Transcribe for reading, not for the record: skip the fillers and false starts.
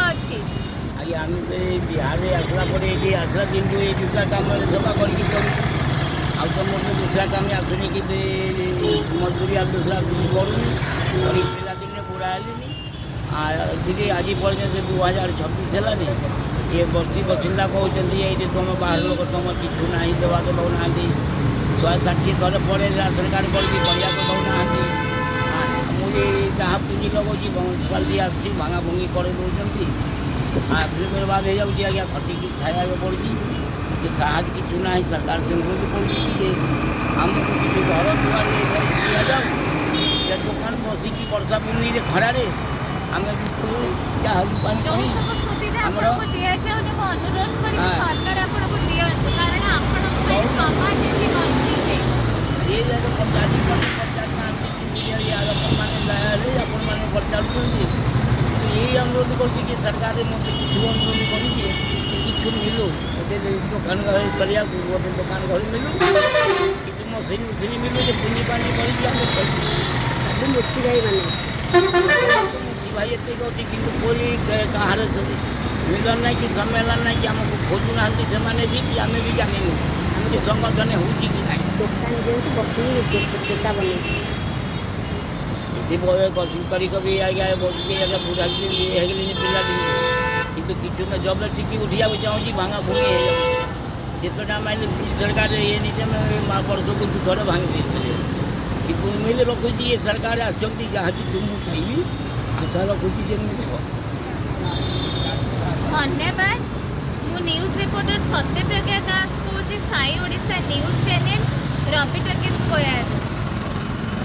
अच्छी आज आम बिहार में आसला आसला दिन को ये दूसरा काम सफा करके आउ तो मोटे दूसरा काम आसुनी कि मजदूरी आ दूसरा करूनी पिला दिन बुढ़ा हेली आज पर्यटन 2026 है ये बस्ती बसिंदा कहते ये तुम बाहर लोग तुम किचु ना देवा तो दौना 160 घर पड़े राशन कार्ड करके बढ़िया तो दौना मुझे जहाँ पुंजी लगुच म्यूनिशिपालिटी आसी भांगा भुंगी कर फिर बाद हो जाऊँगी आज्ञा खटिकी खाया पड़ी साहज किचु ना सरकार से अनुरोध पड़ी आमको किसी घर दुआर दिया जाऊ दुकान बसिकी वर्षा पुणी खरारे आम यही अनुरोध कर सरकार मत किसी अनुरोध कर मिलू दुकान घर चलिया गोटे दुकान घर मिलू कि मशीन उशीन मिलू पुनी पानी कर मुक्ति भाई भाई एत कि कोई कहार मिलन ना कि सम्मेलन ना कि आमको खोजुना भी आम भी जानू आम संगठन हो दुकान जो बस चेतावनी भी आज्ञा बसिक आज्ञा बुढ़ा ये पिला कि किचु में जब टिकी उठा चाहूँगी भांगा भूमि जितना माइल सरकार ये नीचे वर्ष को 2 थर भांगी कि मिल रखुची ये सरकार आसती जहाँ तुम खाइबी आशा रखुची जेमती धन्यवाद मु न्यूज रिपोर्टर सत्यप्रज्ञा दास को Sai Odisha news channel Ravi talkies square.